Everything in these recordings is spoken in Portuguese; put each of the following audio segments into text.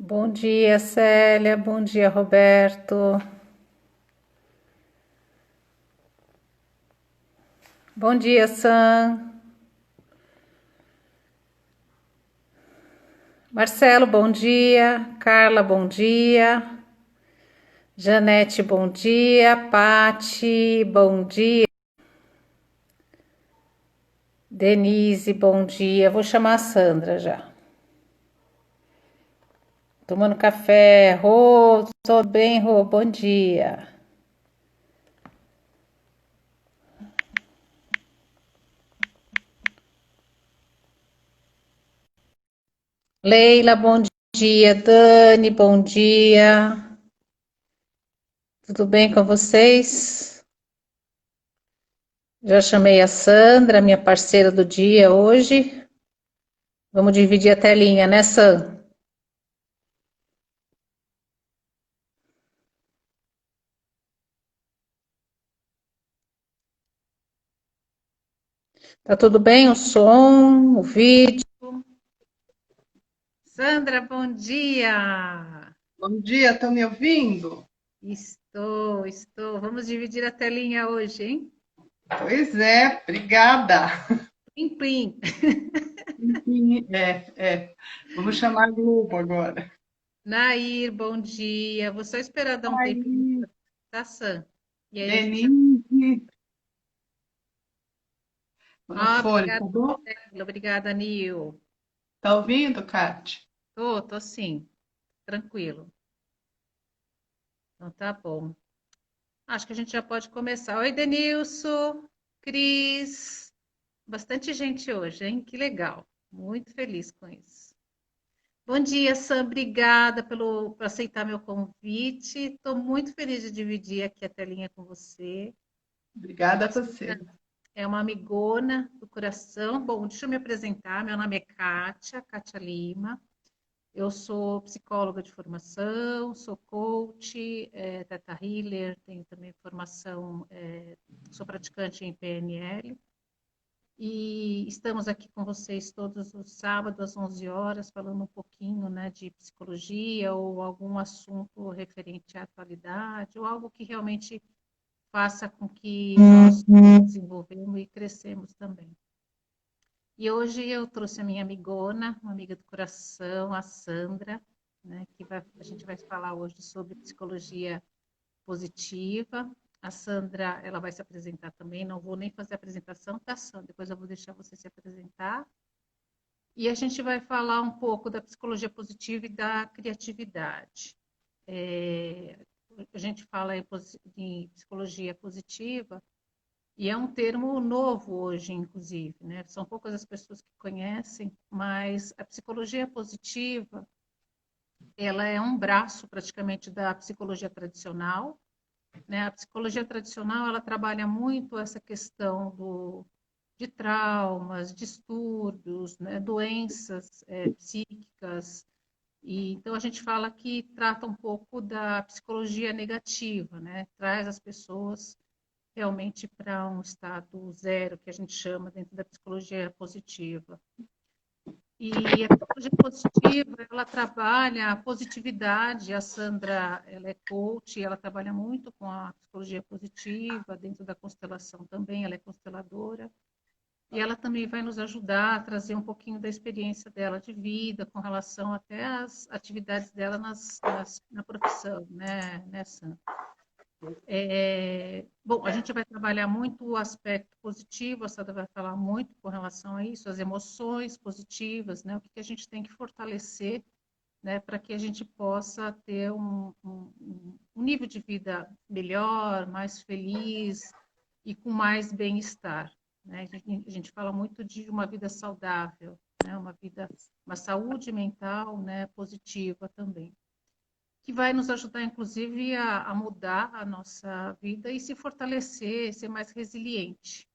Bom dia, Célia. Bom dia, Roberto. Bom dia, Sam. Marcelo, bom dia. Carla, bom dia. Janete, bom dia. Pati, bom dia. Denise, bom dia. Vou chamar a Sandra já. Tomando café. Rô, tudo bem, Rô? Bom dia. Leila, bom dia. Dani, bom dia. Tudo bem com vocês? Já chamei a Sandra, minha parceira do dia hoje. Vamos dividir a telinha, né, Sam? Tá tudo bem? O som, o vídeo? Sandra, bom dia! Bom dia, estão me ouvindo? Estou. Vamos dividir a telinha hoje, hein? Pois é, obrigada. Plim, plim. Vamos chamar a Globo agora. Nair, bom dia. Vou só esperar dar um tempinho Aí, da Sam. E aí a gente já... Denise, no Ah, fone, tá obrigada, bom? Marcelo. Obrigada, Nil. Tá ouvindo, Kátia? Tô sim. Tranquilo. Então tá bom. Acho que a gente já pode começar. Oi, Denilson, Cris. Bastante gente hoje, hein? Que legal. Muito feliz com isso. Bom dia, Sam. Obrigada por aceitar meu convite. Estou muito feliz de dividir aqui a telinha com você. Obrigada a você. É uma amigona do coração. Bom, deixa eu me apresentar. Meu nome é Kátia Lima. Eu sou psicóloga de formação, sou coach, Teta Healer, tenho também formação, sou praticante em PNL. E estamos aqui com vocês todos os sábados às 11 horas, falando um pouquinho, né, de psicologia ou algum assunto referente à atualidade, ou algo que realmente faça com que nós nos desenvolvemos e crescemos também. E hoje eu trouxe a minha amigona, uma amiga do coração, a Sandra, né, a gente vai falar hoje sobre psicologia positiva. A Sandra, ela vai se apresentar também, não vou nem fazer a apresentação, tá, Sandra? Depois eu vou deixar você se apresentar. E a gente vai falar um pouco da psicologia positiva e da criatividade. A gente fala em psicologia positiva, e é um termo novo hoje, inclusive, né? São poucas as pessoas que conhecem, mas a psicologia positiva, ela é um braço praticamente da psicologia tradicional, né? A psicologia tradicional, ela trabalha muito essa questão de traumas, distúrbios, né? Doenças psíquicas. E, então, a gente fala que trata um pouco da psicologia negativa, né? Traz as pessoas realmente para um estado zero, que a gente chama dentro da psicologia positiva. E a psicologia positiva, ela trabalha a positividade. A Sandra, ela é coach, ela trabalha muito com a psicologia positiva, dentro da constelação também, ela é consteladora. E ela também vai nos ajudar a trazer um pouquinho da experiência dela de vida, com relação até às atividades dela na profissão, né, Sandra? Bom, a gente vai trabalhar muito o aspecto positivo, a Sandra vai falar muito com relação a isso, as emoções positivas, né? O que a gente tem que fortalecer, né, para que a gente possa ter um nível de vida melhor, mais feliz e com mais bem-estar, né? A gente fala muito de uma vida saudável, né? Uma saúde mental, né, positiva também, que vai nos ajudar, inclusive, a mudar a nossa vida e se fortalecer, ser mais resiliente.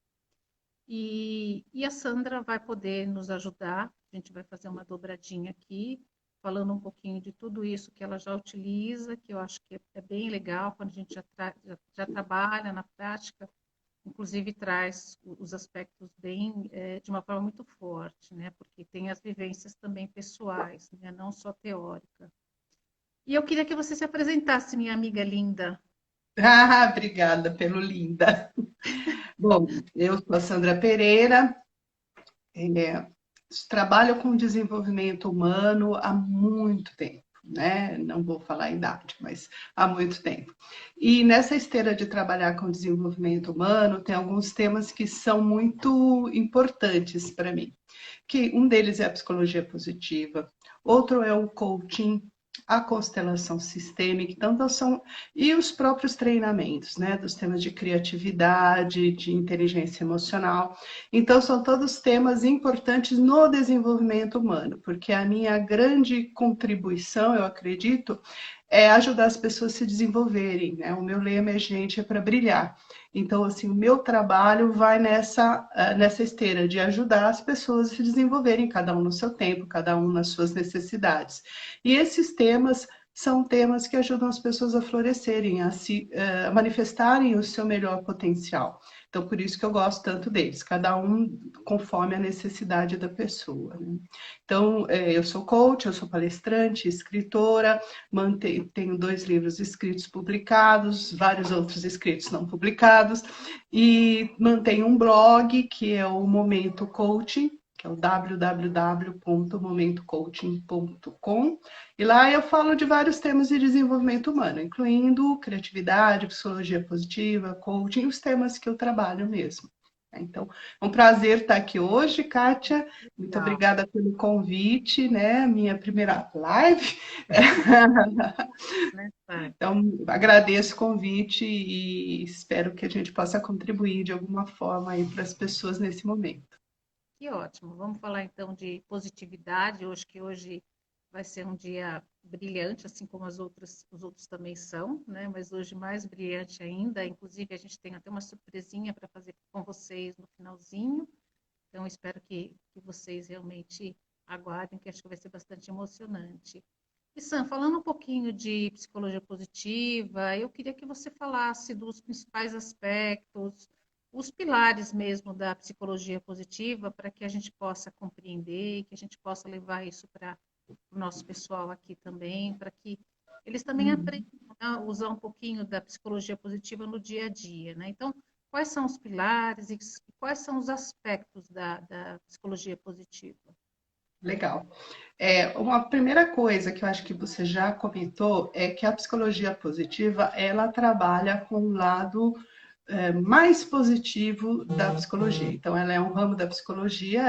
E a Sandra vai poder nos ajudar, a gente vai fazer uma dobradinha aqui, falando um pouquinho de tudo isso que ela já utiliza, que eu acho que é bem legal quando a gente já trabalha na prática, inclusive traz os aspectos bem, de uma forma muito forte, né? Porque tem as vivências também pessoais, né? Não só teórica. E eu queria que você se apresentasse, minha amiga linda. Ah, obrigada pelo linda. Bom, eu sou a Sandra Pereira, é, trabalho com desenvolvimento humano há muito tempo, né? Não vou falar a idade, mas há muito tempo. E nessa esteira de trabalhar com desenvolvimento humano, tem alguns temas que são muito importantes para mim. Que um deles é a psicologia positiva, outro é o coaching, a constelação sistêmica, então são e os próprios treinamentos, né, dos temas de criatividade, de inteligência emocional. Então são todos temas importantes no desenvolvimento humano, porque a minha grande contribuição, eu acredito, é ajudar as pessoas a se desenvolverem, né? O meu lema é gente é para brilhar. Então, assim, o meu trabalho vai nessa esteira de ajudar as pessoas a se desenvolverem, cada um no seu tempo, cada um nas suas necessidades. E esses temas são temas que ajudam as pessoas a florescerem, a manifestarem o seu melhor potencial. Então, por isso que eu gosto tanto deles, cada um conforme a necessidade da pessoa, né? Então, eu sou coach, eu sou palestrante, escritora, tenho 2 livros escritos publicados, vários outros escritos não publicados, e mantenho um blog que é o Momento Coaching, que é o www.momentocoaching.com, e lá eu falo de vários temas de desenvolvimento humano, incluindo criatividade, psicologia positiva, coaching, os temas que eu trabalho mesmo. Então, é um prazer estar aqui hoje, Kátia. Muito Legal. obrigada pelo convite, né? Minha primeira live. Né, Sara? Então, agradeço o convite e espero que a gente possa contribuir de alguma forma aí para as pessoas nesse momento. Que ótimo. Vamos falar então de positividade. Eu acho que hoje vai ser um dia brilhante, assim como os outros também são, né? Mas hoje mais brilhante ainda. Inclusive, a gente tem até uma surpresinha para fazer com vocês no finalzinho. Então, espero que vocês realmente aguardem, que acho que vai ser bastante emocionante. E Sam, falando um pouquinho de psicologia positiva, eu queria que você falasse dos principais aspectos, os pilares mesmo da psicologia positiva, para que a gente possa compreender, que a gente possa levar isso para o nosso pessoal aqui também, para que eles também aprendam a usar um pouquinho da psicologia positiva no dia a dia, né? Então, quais são os pilares e quais são os aspectos da psicologia positiva? Legal. Uma primeira coisa que eu acho que você já comentou é que a psicologia positiva, ela trabalha com um lado mais positivo da psicologia. Então, ela é um ramo da psicologia,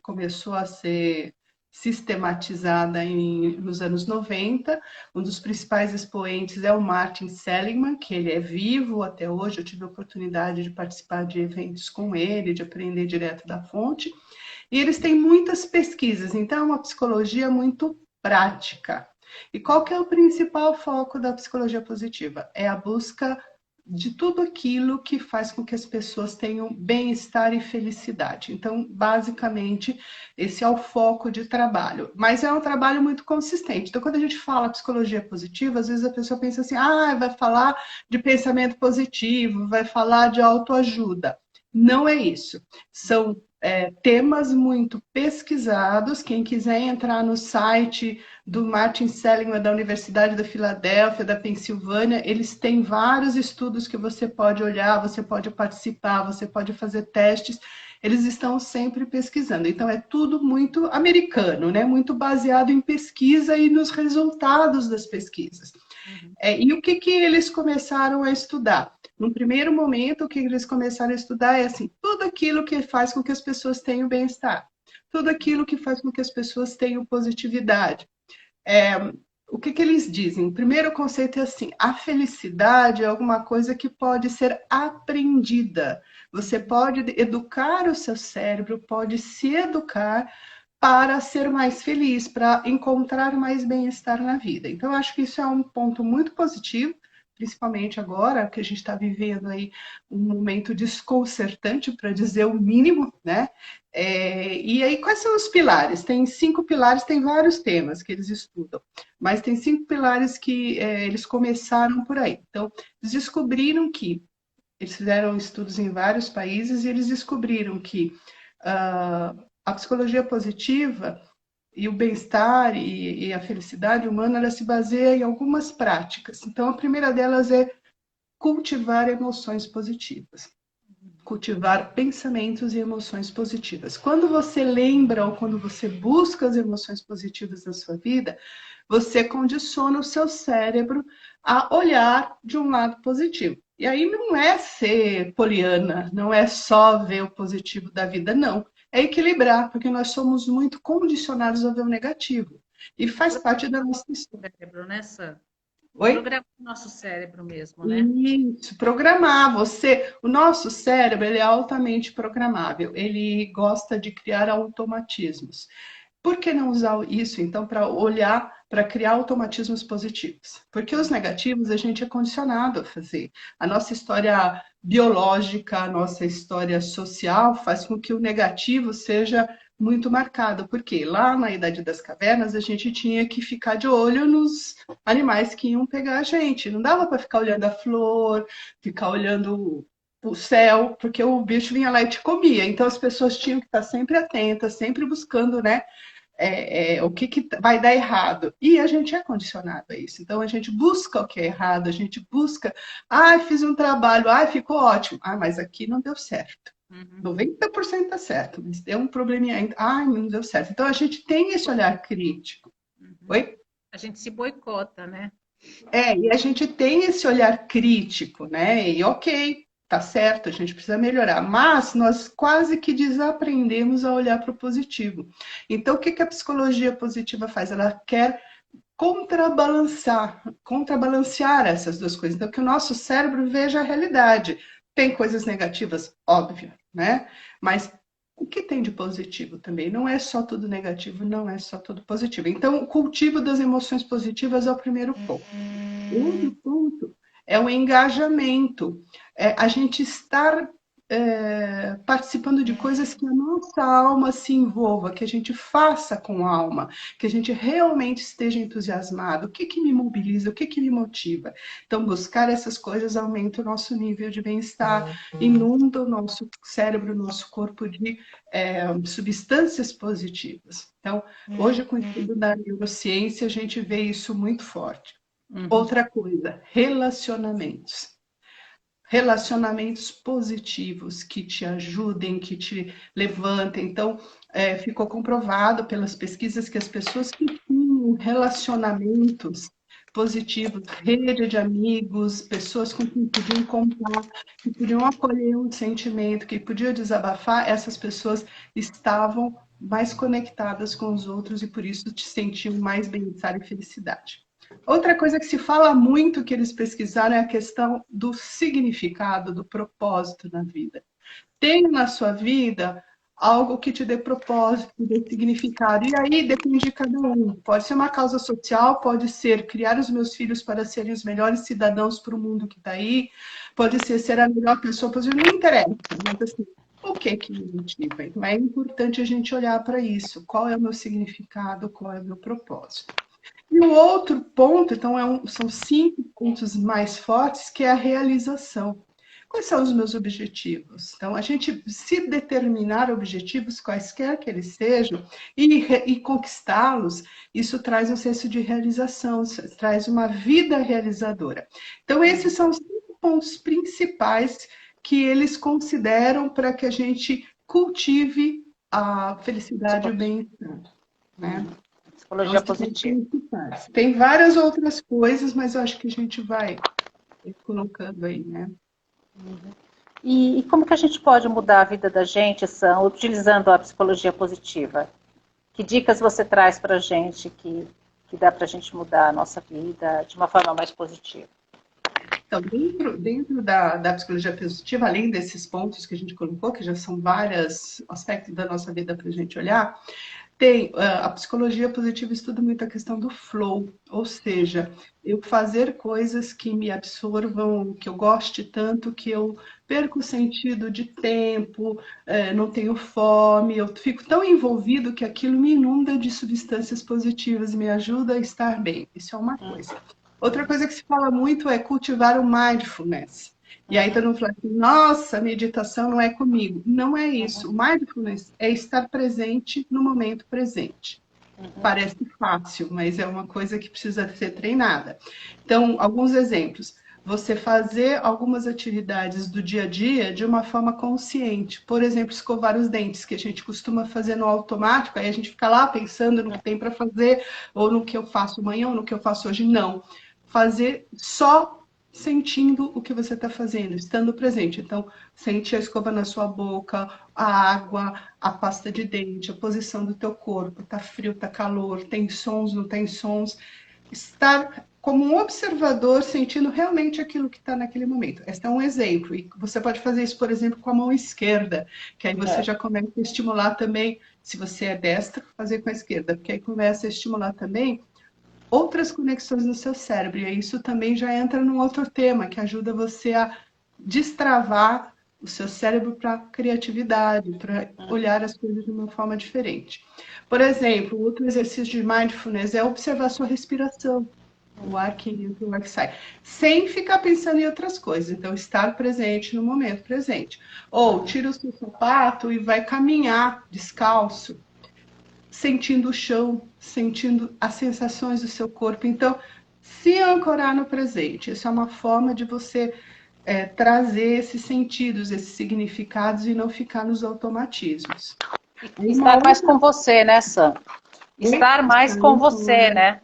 começou a ser sistematizada nos anos 90. Um dos principais expoentes é o Martin Seligman, que ele é vivo até hoje. Eu tive a oportunidade de participar de eventos com ele, de aprender direto da fonte. E eles têm muitas pesquisas, então é uma psicologia muito prática. E qual que é o principal foco da psicologia positiva? É a busca de tudo aquilo que faz com que as pessoas tenham bem-estar e felicidade. Então, basicamente, esse é o foco de trabalho. Mas é um trabalho muito consistente. Então, quando a gente fala psicologia positiva, às vezes a pessoa pensa assim, vai falar de pensamento positivo, vai falar de autoajuda. Não é isso. São temas muito pesquisados. Quem quiser entrar no site do Martin Seligman, da Universidade da Filadélfia, da Pensilvânia, eles têm vários estudos que você pode olhar, você pode participar, você pode fazer testes. Eles estão sempre pesquisando. Então, é tudo muito americano, né? Muito baseado em pesquisa e nos resultados das pesquisas. Uhum. E o que eles começaram a estudar? No primeiro momento, o que eles começaram a estudar é assim, tudo aquilo que faz com que as pessoas tenham bem-estar, tudo aquilo que faz com que as pessoas tenham positividade. O que eles dizem? O primeiro conceito é assim: a felicidade é alguma coisa que pode ser aprendida. Você pode educar o seu cérebro, pode se educar para ser mais feliz, para encontrar mais bem-estar na vida. Então, eu acho que isso é um ponto muito positivo, principalmente agora, que a gente está vivendo aí um momento desconcertante, para dizer o mínimo, né? E aí, quais são os pilares? Tem 5 pilares, tem vários temas que eles estudam, mas tem 5 pilares que eles começaram por aí. Então, eles descobriram que, eles fizeram estudos em vários países e eles descobriram que a psicologia positiva e o bem-estar e a felicidade humana, ela se baseia em algumas práticas. Então, a primeira delas é cultivar emoções positivas. Cultivar pensamentos e emoções positivas. Quando você lembra ou quando você busca as emoções positivas na sua vida, você condiciona o seu cérebro a olhar de um lado positivo. E aí não é ser poliana, não é só ver o positivo da vida, não. É equilibrar, porque nós somos muito condicionados a ver o negativo. E faz parte da nossa história. Cérebro, né, Sam? Oi? Programar o nosso cérebro mesmo, né? Isso, programar. O nosso cérebro, ele é altamente programável. Ele gosta de criar automatismos. Por que não usar isso, então, para olhar, para criar automatismos positivos? Porque os negativos a gente é condicionado a fazer. A nossa história biológica, a nossa história social faz com que o negativo seja muito marcado. Porque lá na Idade das Cavernas a gente tinha que ficar de olho nos animais que iam pegar a gente. Não dava para ficar olhando a flor, ficar olhando o céu, porque o bicho vinha lá e te comia. Então as pessoas tinham que estar sempre atentas, sempre buscando, né? O que vai dar errado. E a gente é condicionado a isso. Então a gente busca o que é errado, a gente busca, fiz um trabalho, ficou ótimo. Mas aqui não deu certo. 90% tá certo, mas deu um probleminha ainda. Não deu certo. Então a gente tem esse olhar crítico. Oi? A gente se boicota, né? E a gente tem esse olhar crítico, né? E ok, tá certo, a gente precisa melhorar, mas nós quase que desaprendemos a olhar para o positivo. Então, o que a psicologia positiva faz? Ela quer contrabalancear essas duas coisas. Então, que o nosso cérebro veja a realidade. Tem coisas negativas, óbvio, né? Mas o que tem de positivo também? Não é só tudo negativo, não é só tudo positivo. Então, o cultivo das emoções positivas é o primeiro ponto. O outro ponto é o engajamento. A gente estar participando de coisas que a nossa alma se envolva, que a gente faça com a alma, que a gente realmente esteja entusiasmado. O que me mobiliza, o que me motiva? Então, buscar essas coisas aumenta o nosso nível de bem-estar, inunda o nosso cérebro, o nosso corpo de substâncias positivas. Então, hoje, com o estudo da neurociência, a gente vê isso muito forte. Outra coisa, relacionamentos. Relacionamentos positivos que te ajudem, que te levantem. Então, ficou comprovado pelas pesquisas que as pessoas que tinham relacionamentos positivos, rede de amigos, pessoas com quem podiam contar, que podiam acolher um sentimento, que podiam desabafar, essas pessoas estavam mais conectadas com os outros e por isso te sentiam mais bem-estar e felicidade. Outra coisa que se fala muito que eles pesquisaram é a questão do significado, do propósito na vida. Tem na sua vida algo que te dê propósito, que dê significado. E aí depende de cada um. Pode ser uma causa social, pode ser criar os meus filhos para serem os melhores cidadãos para o mundo que está aí, pode ser a melhor pessoa possível, não interessa. Mas assim, o que me motiva? Então é importante a gente olhar para isso. Qual é o meu significado, qual é o meu propósito? E o outro ponto, então, são 5 pontos mais fortes, que é a realização. Quais são os meus objetivos? Então, a gente se determinar objetivos, quaisquer que eles sejam, e conquistá-los, isso traz um senso de realização, traz uma vida realizadora. Então, esses são os 5 pontos principais que eles consideram para que a gente cultive a felicidade e o bem-estar, né? Psicologia positiva. Tem várias outras coisas, mas eu acho que a gente vai colocando aí, né? E como que a gente pode mudar a vida da gente, Sam, utilizando a psicologia positiva? Que dicas você traz para a gente que dá para a gente mudar a nossa vida de uma forma mais positiva? Então, dentro da psicologia positiva, além desses pontos que a gente colocou, que já são vários aspectos da nossa vida para a gente olhar, tem a psicologia positiva estuda muito a questão do flow, ou seja, eu fazer coisas que me absorvam, que eu goste tanto, que eu perco o sentido de tempo, não tenho fome, eu fico tão envolvido que aquilo me inunda de substâncias positivas e me ajuda a estar bem. Isso é uma coisa. Outra coisa que se fala muito é cultivar o mindfulness. E aí todo mundo fala assim, nossa, meditação não é comigo. Não é isso. O mindfulness é estar presente no momento presente. Parece fácil, mas é uma coisa que precisa ser treinada. Então, alguns exemplos. Você fazer algumas atividades do dia a dia de uma forma consciente. Por exemplo, escovar os dentes, que a gente costuma fazer no automático, aí a gente fica lá pensando no que tem para fazer, ou no que eu faço amanhã, ou no que eu faço hoje. Não. Fazer só sentindo o que você está fazendo, estando presente. Então, sente a escova na sua boca, a água, a pasta de dente, a posição do teu corpo, tá frio, tá calor, tem sons, não tem sons. Estar como um observador, sentindo realmente aquilo que está naquele momento. Este é um exemplo. E você pode fazer isso, por exemplo, com a mão esquerda, que aí você já começa a estimular também, se você é destro, fazer com a esquerda, porque aí começa a estimular também outras conexões no seu cérebro. E isso também já entra num outro tema, que ajuda você a destravar o seu cérebro para criatividade, para olhar as coisas de uma forma diferente. Por exemplo, outro exercício de mindfulness é observar sua respiração, o ar que entra, o ar que sai, sem ficar pensando em outras coisas. Então, estar presente no momento presente. Ou tira o seu sapato e vai caminhar descalço, sentindo o chão, sentindo as sensações do seu corpo. Então, se ancorar no presente. Isso é uma forma de você trazer esses sentidos, esses significados e não ficar nos automatismos. E estar mais com você, né, Sam? Estar mais com você, né?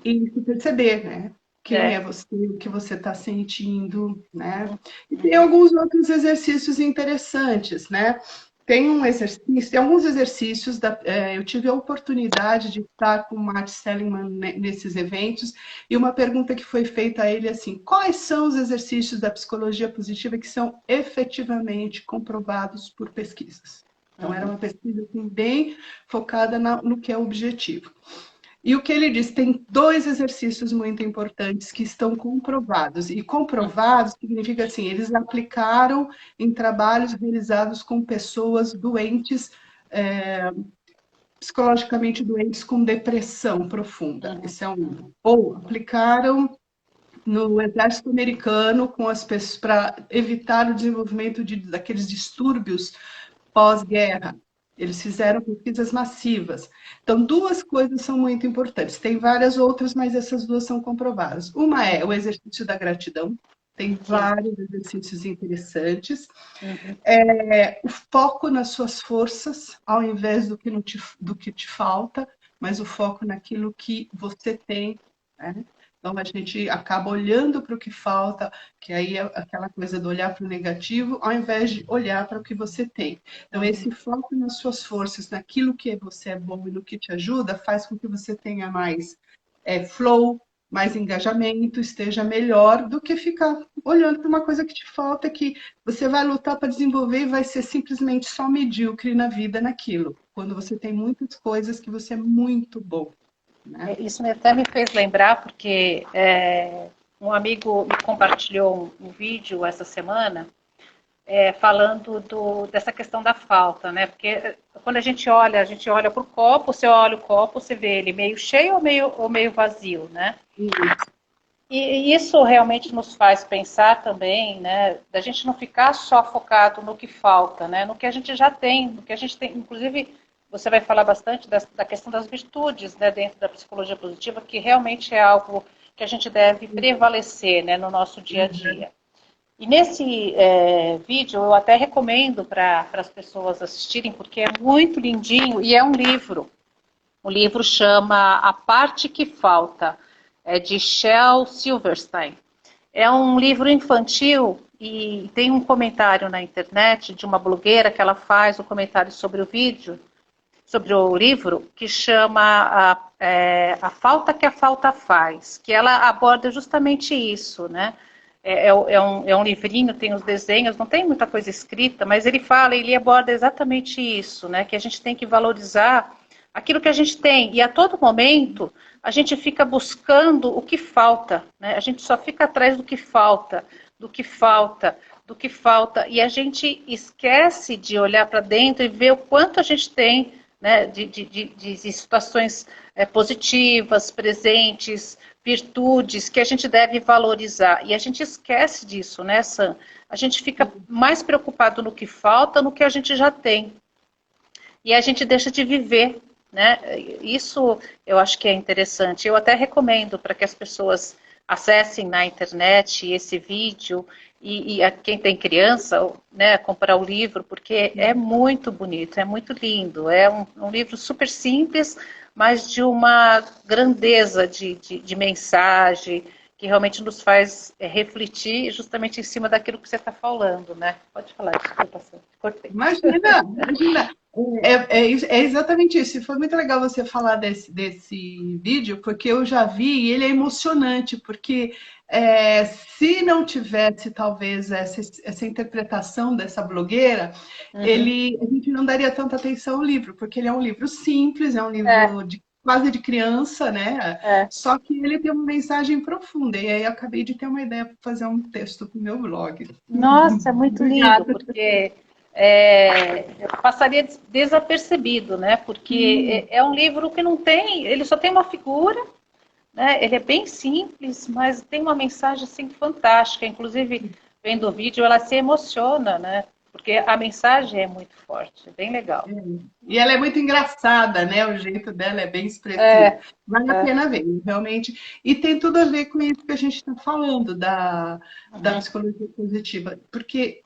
E se perceber, né? Quem é você, o que você está sentindo, né? E tem alguns outros exercícios interessantes, né? Tem alguns exercícios, eu tive a oportunidade de estar com o Matt Seligman nesses eventos, e uma pergunta que foi feita a ele assim: quais são os exercícios da psicologia positiva que são efetivamente comprovados por pesquisas? Então, era uma pesquisa assim, bem focada no que é o objetivo. E o que ele diz, tem 2 exercícios muito importantes que estão comprovados. E comprovados significa assim, eles aplicaram em trabalhos realizados com pessoas doentes, psicologicamente doentes com depressão profunda. Esse é um. Ou aplicaram no exército americano com as pessoas para evitar o desenvolvimento daqueles distúrbios pós-guerra. Eles fizeram pesquisas massivas. Então, 2 coisas são muito importantes. Tem várias outras, mas essas 2 são comprovadas. Uma é o exercício da gratidão. Tem vários exercícios interessantes. O foco nas suas forças, ao invés do que te falta, mas o foco naquilo que você tem, né? Então, a gente acaba olhando para o que falta, que aí é aquela coisa do olhar para o negativo, ao invés de olhar para o que você tem. Então, esse foco nas suas forças, naquilo que você é bom e no que te ajuda, faz com que você tenha mais flow, mais engajamento, esteja melhor do que ficar olhando para uma coisa que te falta, que você vai lutar para desenvolver e vai ser simplesmente só medíocre na vida naquilo, quando você tem muitas coisas que você é muito bom. Né? Isso até me fez lembrar, porque um amigo me compartilhou um vídeo essa semana falando dessa questão da falta, né? Porque quando a gente olha para o copo, você olha o copo, você vê ele meio cheio ou meio vazio, né? E isso realmente nos faz pensar também, né? Da gente não ficar só focado no que falta, né? No que a gente já tem, no que a gente tem, inclusive. Você vai falar bastante da questão das virtudes, né, dentro da psicologia positiva, que realmente é algo que a gente deve prevalecer, né, no nosso dia a dia. E nesse vídeo eu até recomendo para as pessoas assistirem, porque é muito lindinho e é um livro. O livro chama A Parte que Falta, é de Shel Silverstein. É um livro infantil e tem um comentário na internet de uma blogueira que ela faz um comentário sobre o vídeo, sobre o livro, que chama A Falta que a Falta Faz, que ela aborda justamente isso, né? É um livrinho, tem os desenhos, não tem muita coisa escrita, mas ele aborda exatamente isso, né? Que a gente tem que valorizar aquilo que a gente tem, e a todo momento a gente fica buscando o que falta, né? A gente só fica atrás do que falta, do que falta, do que falta, e a gente esquece de olhar para dentro e ver o quanto a gente tem, né, de situações positivas, presentes, virtudes que a gente deve valorizar. E a gente esquece disso, né, Sam? A gente fica mais preocupado no que falta, no que a gente já tem. E a gente deixa de viver, né? Isso eu acho que é interessante. Eu até recomendo para que as pessoas acessem na internet esse vídeo e a quem tem criança, né, comprar o livro, porque é muito bonito, é muito lindo. É um livro super simples, mas de uma grandeza de mensagem que realmente nos faz refletir justamente em cima daquilo que você está falando, né? Pode falar, desculpa, cortei. Imagina, imagina. É exatamente isso. E foi muito legal você falar desse vídeo, porque eu já vi e ele é emocionante, porque se não tivesse talvez essa interpretação dessa blogueira, a gente não daria tanta atenção ao livro, porque ele é um livro simples, é um livro quase de criança, né? Só que ele tem uma mensagem profunda. E aí eu acabei de ter uma ideia para fazer um texto para o meu blog. Nossa, é muito lindo, Obrigada. porque passaria desapercebido, né? Porque é um livro que não tem, ele só tem uma figura, né? Ele é bem simples, mas tem uma mensagem assim fantástica. Inclusive, vendo o vídeo, ela se emociona, né? Porque a mensagem é muito forte, é bem legal. E ela é muito engraçada, né? O jeito dela é bem expressivo. Vale a pena ver, realmente. E tem tudo a ver com isso que a gente está falando da psicologia positiva. Porque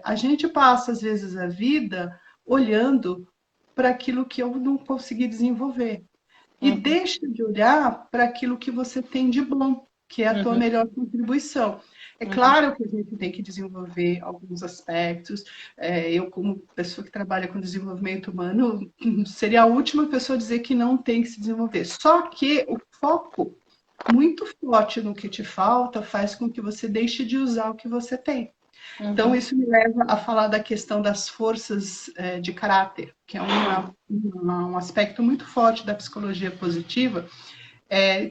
a gente passa, às vezes, a vida olhando para aquilo que eu não consegui desenvolver. E deixa de olhar para aquilo que você tem de bom, que é a tua melhor contribuição. É claro que a gente tem que desenvolver alguns aspectos. Eu, como pessoa que trabalha com desenvolvimento humano, seria a última pessoa a dizer que não tem que se desenvolver. Só que o foco muito forte no que te falta faz com que você deixe de usar o que você tem. Então, isso me leva a falar da questão das forças de caráter, que é um aspecto muito forte da psicologia positiva.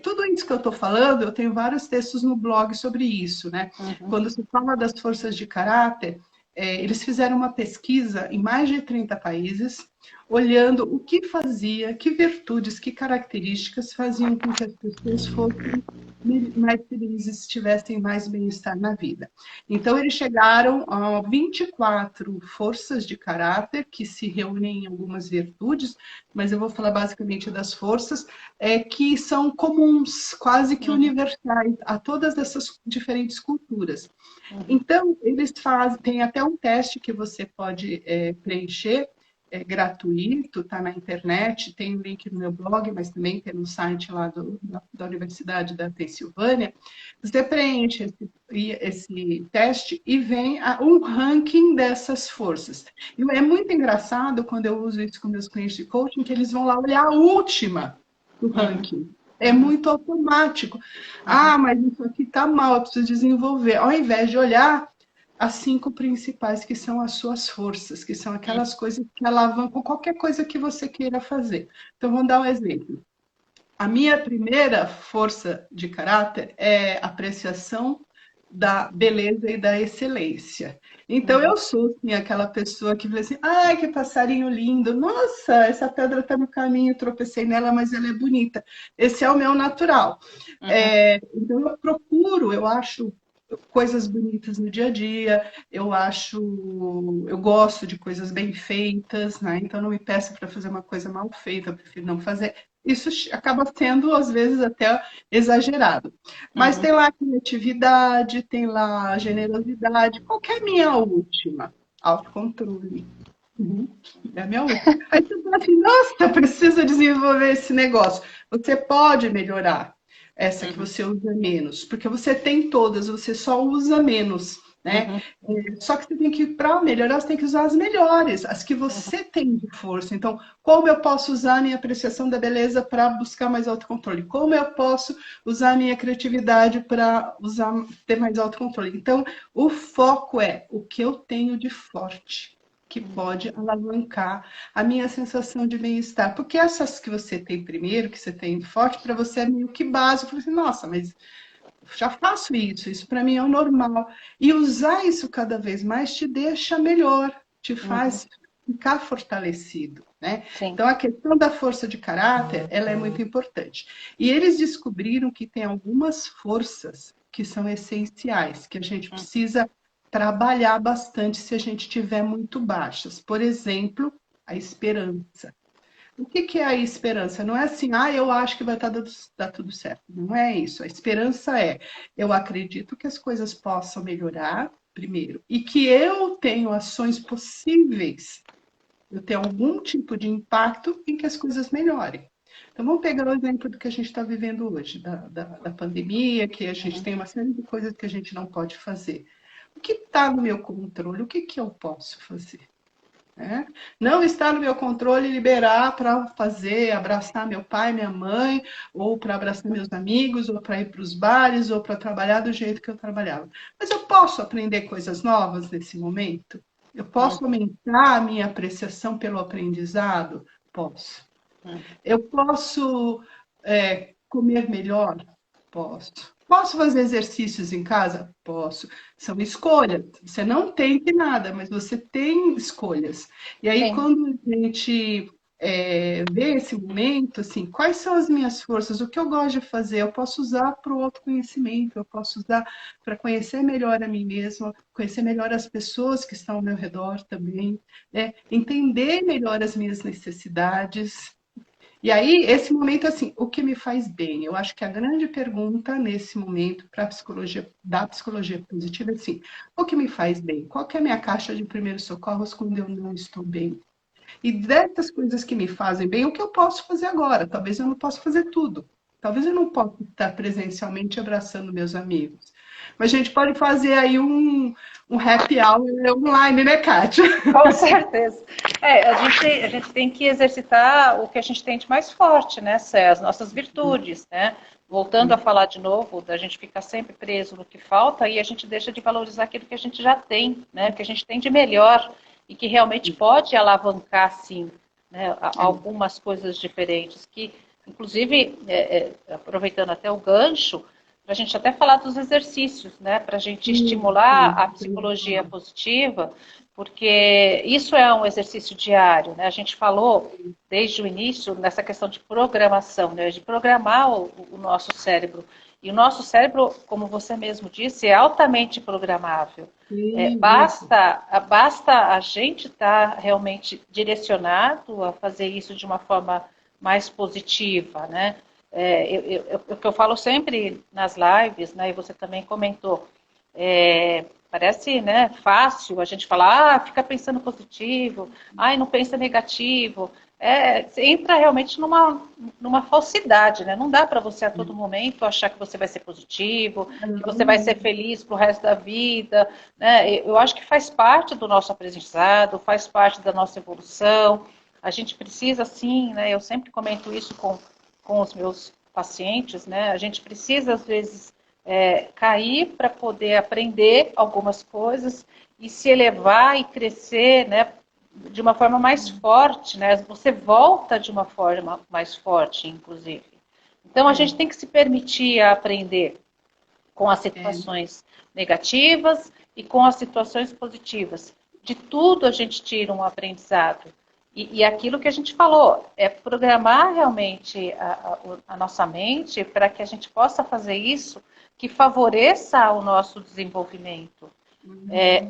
Tudo isso que eu estou falando, eu tenho vários textos no blog sobre isso, né? Quando se fala das forças de caráter, eles fizeram uma pesquisa em mais de 30 países, olhando o que fazia, que virtudes, que características faziam com que as pessoas fossem mais felizes, tivessem mais bem-estar na vida. Então, eles chegaram a 24 forças de caráter que se reúnem em algumas virtudes, mas eu vou falar basicamente das forças que são comuns, quase que universais a todas essas diferentes culturas. Então, eles tem até um teste que você pode preencher, gratuito, está na internet, tem um link no meu blog, mas também tem no site lá da Universidade da Pensilvânia. Você preenche esse teste e vem um ranking dessas forças. E é muito engraçado quando eu uso isso com meus clientes de coaching, que eles vão lá olhar a última do ranking. É muito automático. Mas isso aqui está mal, eu preciso desenvolver. Ao invés de olhar as 5 principais, que são as suas forças, que são aquelas coisas que alavancam qualquer coisa que você queira fazer. Então, vamos dar um exemplo. A minha primeira força de caráter é a apreciação da beleza e da excelência. Então, eu sou assim, aquela pessoa que vê assim, ai, que passarinho lindo, nossa, essa pedra está no caminho, tropecei nela, mas ela é bonita. Esse é o meu natural. Então, eu procuro, eu acho coisas bonitas no dia a dia, eu gosto de coisas bem feitas, né? Então não me peça para fazer uma coisa mal feita, eu prefiro não fazer. Isso acaba sendo, às vezes, até exagerado. Mas tem lá a criatividade, tem lá a generosidade. Qual que é a minha última? Autocontrole. É a minha última. Aí você fala assim, nossa, precisa desenvolver esse negócio. Você pode melhorar essa que você usa menos, porque você tem todas, você só usa menos, né? Só que você tem que, para melhorar, você tem que usar as melhores, as que você tem de força. Então, como eu posso usar a minha apreciação da beleza para buscar mais autocontrole? Como eu posso usar a minha criatividade para ter mais autocontrole? Então, o foco é o que eu tenho de forte, que pode alavancar a minha sensação de bem-estar. Porque essas que você tem primeiro, que você tem forte, para você é meio que básico. Você, nossa, mas já faço isso para mim é o normal. E usar isso cada vez mais te deixa melhor, te faz ficar fortalecido, né? Então, a questão da força de caráter, ela é muito importante. E eles descobriram que tem algumas forças que são essenciais, que a gente precisa trabalhar bastante se a gente tiver muito baixas. Por exemplo, a esperança. O que que é a esperança? Não é assim, eu acho que vai dar tudo certo. Não é isso. A esperança é, eu acredito que as coisas possam melhorar, primeiro, e que eu tenho ações possíveis, eu tenho algum tipo de impacto em que as coisas melhorem. Então, vamos pegar o exemplo do que a gente está vivendo hoje, da pandemia, que a gente tem uma série de coisas que a gente não pode fazer. O que está no meu controle? O que que eu posso fazer? Né? Não está no meu controle liberar para fazer, abraçar meu pai, minha mãe, ou para abraçar meus amigos, ou para ir para os bares, ou para trabalhar do jeito que eu trabalhava. Mas eu posso aprender coisas novas nesse momento? Eu posso aumentar a minha apreciação pelo aprendizado? Posso. Eu posso comer melhor? Posso. Posso fazer exercícios em casa? Posso. São escolhas. Você não tem que nada, mas você tem escolhas. E aí, Sim. quando a gente vê esse momento, assim, quais são as minhas forças? O que eu gosto de fazer? Eu posso usar para o autoconhecimento, eu posso usar para conhecer melhor a mim mesma, conhecer melhor as pessoas que estão ao meu redor também, entender melhor as minhas necessidades. E aí, esse momento, assim, o que me faz bem? Eu acho que a grande pergunta nesse momento para a psicologia, da psicologia positiva é assim, o que me faz bem? Qual que é a minha caixa de primeiros socorros quando eu não estou bem? E dessas coisas que me fazem bem, o que eu posso fazer agora? Talvez eu não possa fazer tudo. Talvez eu não possa estar presencialmente abraçando meus amigos. Mas a gente pode fazer aí um happy hour online, né, Kátia? Com certeza. A gente tem que exercitar o que a gente tem de mais forte, né, Cé? As nossas virtudes, né? Voltando a falar de novo, da gente ficar sempre preso no que falta e a gente deixa de valorizar aquilo que a gente já tem, né? Que a gente tem de melhor e que realmente pode alavancar, sim, né, algumas coisas diferentes. Que, inclusive, aproveitando até o gancho, para a gente até falar dos exercícios, né? Para a gente estimular a psicologia positiva, porque isso é um exercício diário, né? A gente falou desde o início nessa questão de programação, né? De programar o nosso cérebro. E o nosso cérebro, como você mesmo disse, é altamente programável. Basta a gente estar realmente direcionado a fazer isso de uma forma mais positiva, né? O que eu falo sempre nas lives, né, e você também comentou, parece, né, fácil a gente falar, fica pensando positivo, não pensa negativo. Você entra realmente numa falsidade, né? Não dá para você a todo momento achar que você vai ser positivo, que você vai ser feliz pro resto da vida, né? Eu acho que faz parte do nosso aprendizado, faz parte da nossa evolução. A gente precisa, sim, né? Eu sempre comento isso com os meus pacientes, né? A gente precisa, às vezes, cair para poder aprender algumas coisas e se elevar e crescer, né? De uma forma mais forte, né? Você volta de uma forma mais forte, inclusive. Então, a gente tem que se permitir aprender com as situações negativas e com as situações positivas. De tudo a gente tira um aprendizado. E aquilo que a gente falou, é programar realmente a nossa mente para que a gente possa fazer isso que favoreça o nosso desenvolvimento.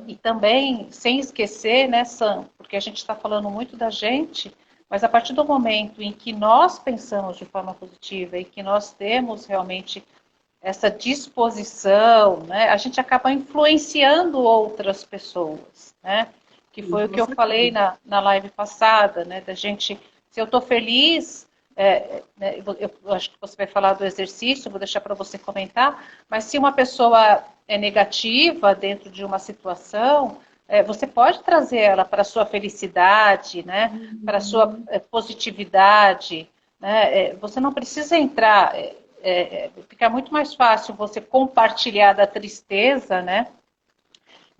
E também, sem esquecer, né, Sam, porque a gente está falando muito da gente, mas a partir do momento em que nós pensamos de forma positiva e que nós temos realmente essa disposição, né, a gente acaba influenciando outras pessoas, né? Que foi o que eu falei na live passada, né? Da gente, se eu estou feliz, né, eu acho que você vai falar do exercício, vou deixar para você comentar, mas se uma pessoa é negativa dentro de uma situação, você pode trazer ela para a sua felicidade, né? Para a sua positividade, né? Você não precisa entrar, fica muito mais fácil você compartilhar da tristeza, né?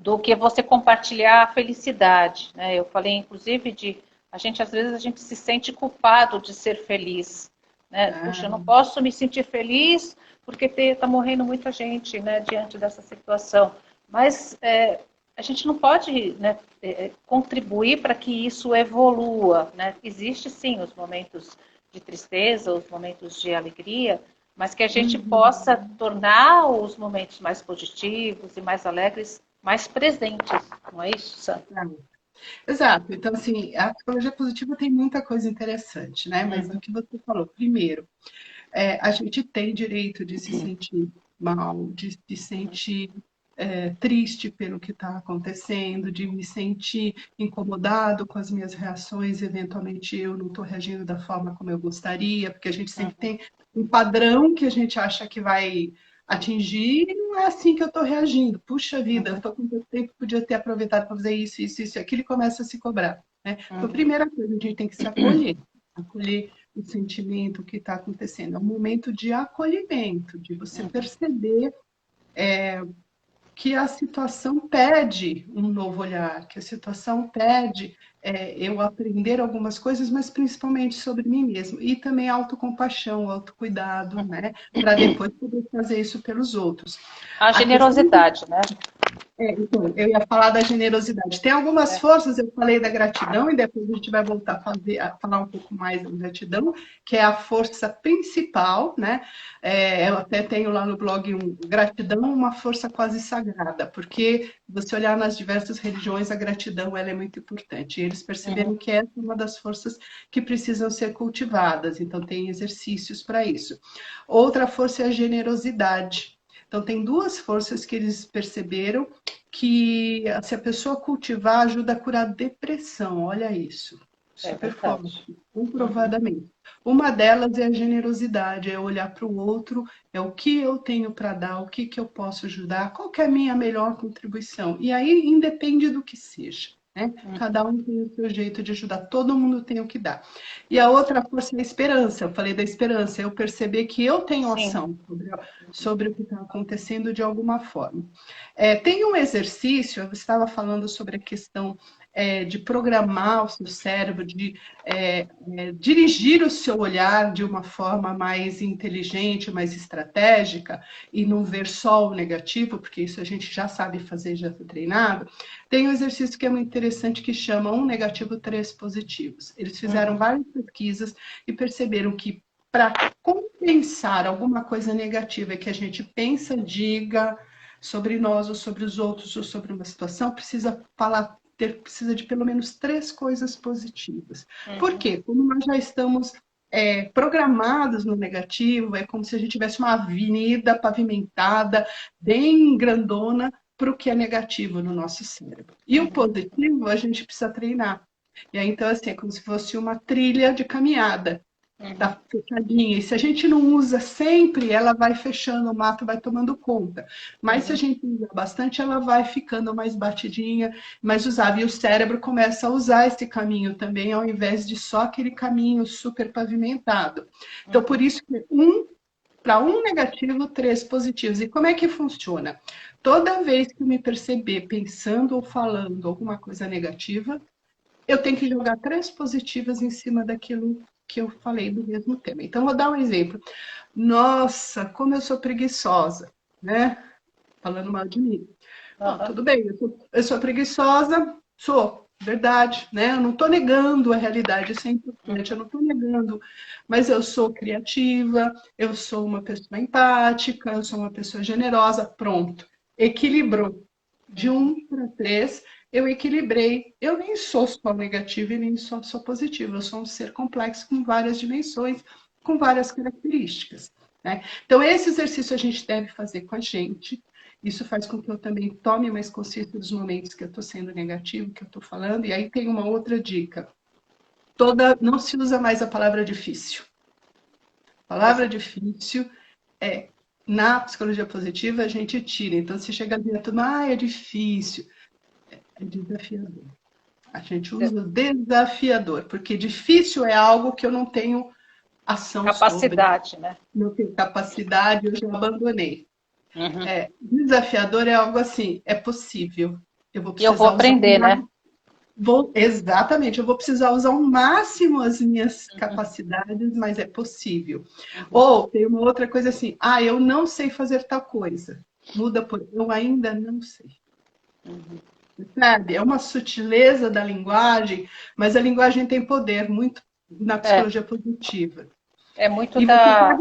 Do que você compartilhar a felicidade, né? Eu falei, inclusive, às vezes a gente se sente culpado de ser feliz, né? Puxa, eu não posso me sentir feliz porque está morrendo muita gente, né, diante dessa situação. Mas a gente não pode, né, contribuir para que isso evolua, né? Existe sim os momentos de tristeza, os momentos de alegria, mas que a gente possa tornar os momentos mais positivos e mais alegres mais presentes, não é isso, Sam? Exato. Então, assim, a psicologia positiva tem muita coisa interessante, né? Mas o que você falou, primeiro, a gente tem direito de se sentir mal, de se sentir triste pelo que está acontecendo, de me sentir incomodado com as minhas reações, eventualmente eu não estou reagindo da forma como eu gostaria, porque a gente sempre tem um padrão que a gente acha que vai atingir e não é assim que eu estou reagindo. Puxa vida, eu estou com pouco tempo, podia ter aproveitado para fazer isso, isso, isso, aquilo, e começa a se cobrar. Né? Então, a primeira coisa, a gente tem que se acolher o sentimento que está acontecendo. É um momento de acolhimento, de você perceber que a situação pede um novo olhar, que a situação pede eu aprender algumas coisas, mas principalmente sobre mim mesmo. E também autocompaixão, autocuidado, né? Para depois poder fazer isso pelos outros. A generosidade, né? Então, eu ia falar da generosidade. Tem algumas forças, eu falei da gratidão, e depois a gente vai voltar a falar um pouco mais da gratidão, que é a força principal, né? Eu até tenho lá no blog gratidão, uma força quase sagrada, porque você olhar nas diversas religiões, a gratidão ela é muito importante. E eles perceberam que essa é uma das forças que precisam ser cultivadas, então tem exercícios para isso. Outra força é a generosidade. Então, tem duas forças que eles perceberam que, se a pessoa cultivar, ajuda a curar depressão. Olha isso. Super forte, comprovadamente. Uma delas é a generosidade, é olhar para o outro, é o que eu tenho para dar, o que eu posso ajudar, qual que é a minha melhor contribuição. E aí, independe do que seja. Né? Cada um tem o seu jeito de ajudar, todo mundo tem o que dar. E a outra força é a esperança. Eu falei da esperança, eu perceber que eu tenho ação sobre o que está acontecendo de alguma forma. Tem um exercício, eu estava falando sobre a questão de programar o seu cérebro, de dirigir o seu olhar de uma forma mais inteligente, mais estratégica, e não ver só o negativo, porque isso a gente já sabe fazer, já está treinado. Tem um exercício que é muito interessante que chama 1 negativo, 3 positivos. Eles fizeram várias pesquisas e perceberam que para compensar alguma coisa negativa que a gente pensa, diga sobre nós ou sobre os outros ou sobre uma situação, precisa de pelo menos 3 coisas positivas. Por quê? Como nós já estamos programados no negativo, é como se a gente tivesse uma avenida pavimentada, bem grandona, para o que é negativo no nosso cérebro. E o positivo a gente precisa treinar. E aí, então, assim, é como se fosse uma trilha de caminhada. Tá fechadinha. E se a gente não usa sempre, ela vai fechando, o mato vai tomando conta. Mas se a gente usa bastante, ela vai ficando mais batidinha, mais usável. E o cérebro começa a usar esse caminho também, ao invés de só aquele caminho super pavimentado. Então, por isso que para 1 negativo, 3 positivos. E como é que funciona? Toda vez que eu me perceber pensando ou falando alguma coisa negativa, eu tenho que jogar 3 positivas em cima daquilo que eu falei do mesmo tema. Então, vou dar um exemplo. Nossa, como eu sou preguiçosa, né? Falando mal de mim. Bom, tudo bem, eu sou preguiçosa, sou, verdade, né? Eu não estou negando a realidade, isso é importante, eu não estou negando, mas eu sou criativa, eu sou uma pessoa empática, eu sou uma pessoa generosa, pronto. Equilibrou. De 1 para 3, eu equilibrei. Eu nem sou só negativa e nem só positiva. Eu sou um ser complexo com várias dimensões, com várias características. Né? Então, esse exercício a gente deve fazer com a gente. Isso faz com que eu também tome mais consciência dos momentos que eu estou sendo negativo, que eu estou falando. E aí tem uma outra dica. Não se usa mais a palavra difícil. A palavra difícil na psicologia positiva, a gente tira. Então, se chega a dizer tudo, é difícil. É desafiador. A gente usa desafiador, porque difícil é algo que eu não tenho ação capacidade, sobre. Né? Não tenho capacidade, eu já abandonei. Desafiador é algo assim, é possível. Eu vou precisar aprender, né? Exatamente, eu vou precisar usar ao máximo as minhas capacidades, mas é possível. Ou tem uma outra coisa assim, eu não sei fazer tal coisa. Muda por eu ainda não sei. Sabe? É uma sutileza da linguagem, mas a linguagem tem poder muito na psicologia positiva. É muito da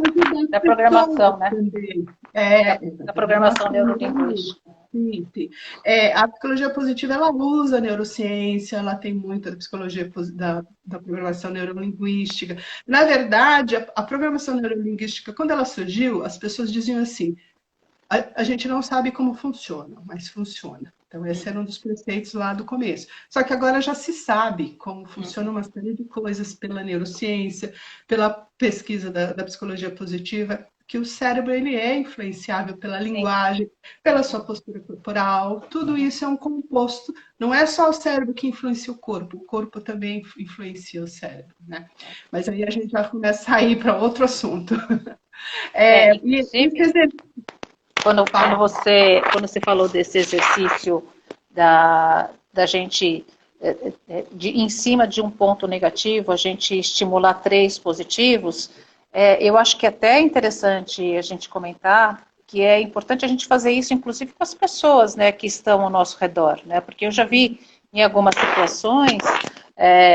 programação, né? Também. Da programação neurolinguística. Sim, sim. A psicologia positiva, ela usa a neurociência, ela tem muito da psicologia da programação neurolinguística. Na verdade, a programação neurolinguística, quando ela surgiu, as pessoas diziam assim, a gente não sabe como funciona, mas funciona. Então, esse era um dos preceitos lá do começo. Só que agora já se sabe como funciona uma série de coisas pela neurociência, pela pesquisa da psicologia positiva, que o cérebro ele é influenciável pela Sim. linguagem, pela sua postura corporal. Tudo isso é um composto. Não é só o cérebro que influencia o corpo também influencia o cérebro, né? Mas aí a gente já começa a ir para outro assunto. Inclusive, quando você falou desse exercício da gente, em cima de um ponto negativo, a gente estimular 3 positivos, eu acho que é até interessante a gente comentar que é importante a gente fazer isso, inclusive com as pessoas, né, que estão ao nosso redor, né, porque eu já vi em algumas situações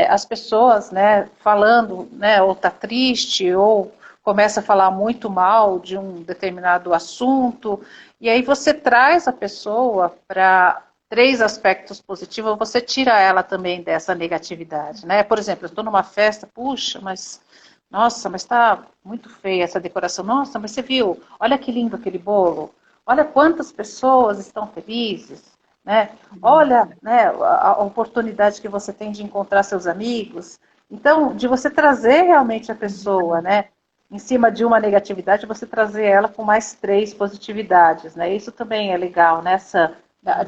as pessoas, né, falando, né, ou tá triste, ou começa a falar muito mal de um determinado assunto, e aí você traz a pessoa para 3 aspectos positivos, você tira ela também dessa negatividade, né? Por exemplo, eu estou numa festa, puxa, mas nossa, mas está muito feia essa decoração. Nossa, mas você viu? Olha que lindo aquele bolo. Olha quantas pessoas estão felizes, né? Olha, né, a oportunidade que você tem de encontrar seus amigos. Então, de você trazer realmente a pessoa, né? Em cima de uma negatividade, você trazer ela com mais 3 positividades, né? Isso também é legal, nessa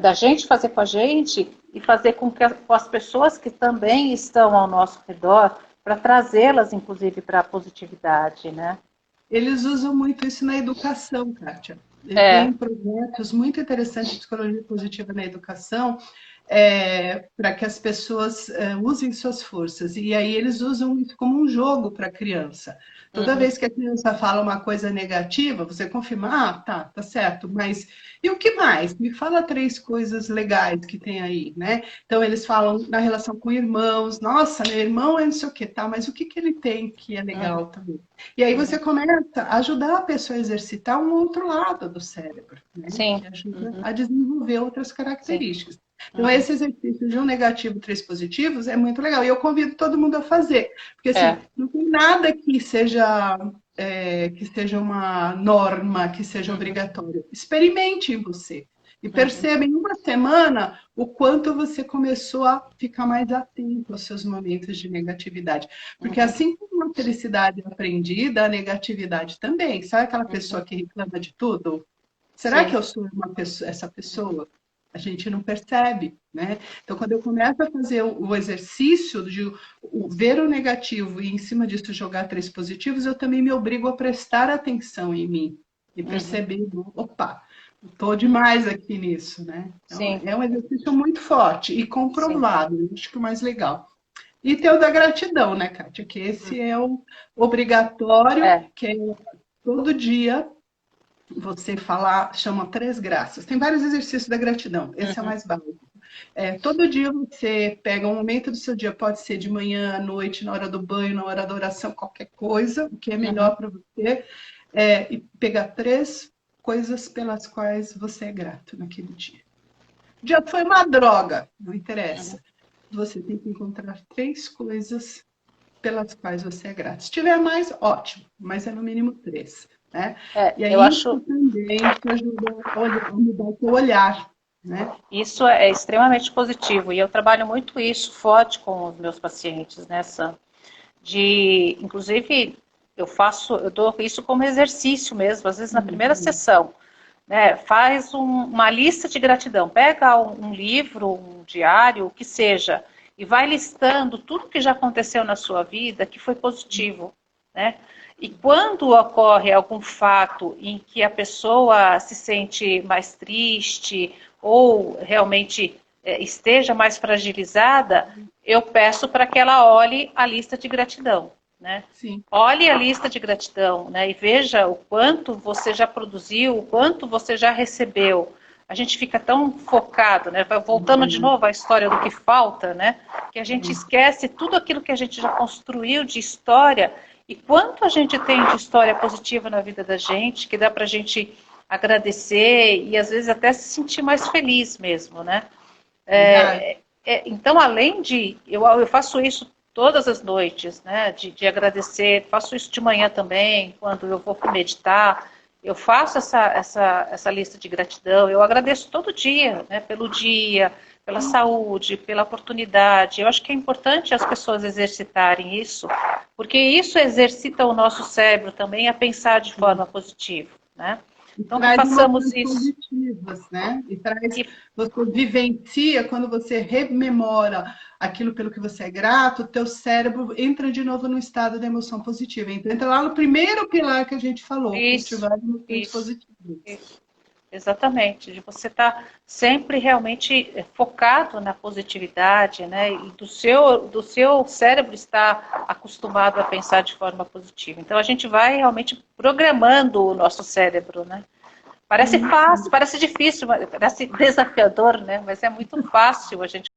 da gente fazer com a gente e fazer com as pessoas que também estão ao nosso redor, para trazê-las, inclusive, para a positividade, né? Eles usam muito isso na educação, Kátia. Tem projetos muito interessantes de psicologia positiva na educação, para que as pessoas usem suas forças. E aí eles usam isso como um jogo para a criança. Toda vez que a criança fala uma coisa negativa, você confirma, tá certo, mas e o que mais? Me fala 3 coisas legais que tem aí, né? Então eles falam na relação com irmãos, nossa, meu irmão é não sei o que, tá, mas o que ele tem que é legal também? E aí você começa a ajudar a pessoa a exercitar um outro lado do cérebro, né? Sim. Que ajuda a desenvolver outras características. Sim. Então, esse exercício de um negativo, 3 positivos é muito legal. E eu convido todo mundo a fazer. Porque, assim, não tem nada que seja uma norma, que seja obrigatório. Experimente em você. E perceba em uma semana o quanto você começou a ficar mais atento aos seus momentos de negatividade. Porque assim como a felicidade é aprendida, a negatividade também. Sabe aquela pessoa que reclama de tudo? Será que eu sou essa pessoa? A gente não percebe, né? Então, quando eu começo a fazer o exercício de ver o negativo e, em cima disso, jogar 3 positivos, eu também me obrigo a prestar atenção em mim e perceber, opa, estou demais aqui nisso, né? Então, é um exercício muito forte e comprovado, acho que o mais legal. E tem o da gratidão, né, Kátia? Que esse é o obrigatório, que é todo dia você falar, chama 3 graças. Tem vários exercícios da gratidão, esse é o mais básico. Todo dia você pega um momento do seu dia, pode ser de manhã, à noite, na hora do banho, na hora da oração, qualquer coisa, o que é melhor para você, e pegar 3 coisas pelas quais você é grato naquele dia. O dia foi uma droga, não interessa. Você tem que encontrar 3 coisas pelas quais você é grato. Se tiver mais, ótimo, mas é no mínimo 3. Né? E aí eu acho isso também te ajuda a mudar o seu olhar. Né? Isso é extremamente positivo e eu trabalho muito isso forte com os meus pacientes, né, Sam? Inclusive, eu dou isso como exercício mesmo, às vezes na primeira sessão, né? Faz uma lista de gratidão, pega um livro, um diário, o que seja, e vai listando tudo que já aconteceu na sua vida que foi positivo, né? E quando ocorre algum fato em que a pessoa se sente mais triste ou realmente esteja mais fragilizada, eu peço para que ela olhe a lista de gratidão. Né? Sim. Olhe a lista de gratidão, né? E veja o quanto você já produziu, o quanto você já recebeu. A gente fica tão focado, né? Voltando de novo à história do que falta, né? Que a gente esquece tudo aquilo que a gente já construiu de história e quanto a gente tem de história positiva na vida da gente, que dá para a gente agradecer e às vezes até se sentir mais feliz mesmo, né? Então, além de... Eu faço isso todas as noites, né? De agradecer, faço isso de manhã também, quando eu vou meditar, eu faço essa lista de gratidão, eu agradeço todo dia, né? Pelo dia, pela saúde, pela oportunidade. Eu acho que é importante as pessoas exercitarem isso, porque isso exercita o nosso cérebro também a pensar de forma positiva, né? Então, que façamos isso. Positivas, né? E você vivencia, quando você rememora aquilo pelo que você é grato, o teu cérebro entra de novo no estado da emoção positiva. Então, entra lá no primeiro pilar que a gente falou, cultivar emoções positivas. Isso. Exatamente, de você estar sempre realmente focado na positividade, né? E do seu cérebro estar acostumado a pensar de forma positiva. Então a gente vai realmente programando o nosso cérebro, né? Parece fácil, parece difícil, parece desafiador, né? Mas é muito fácil a gente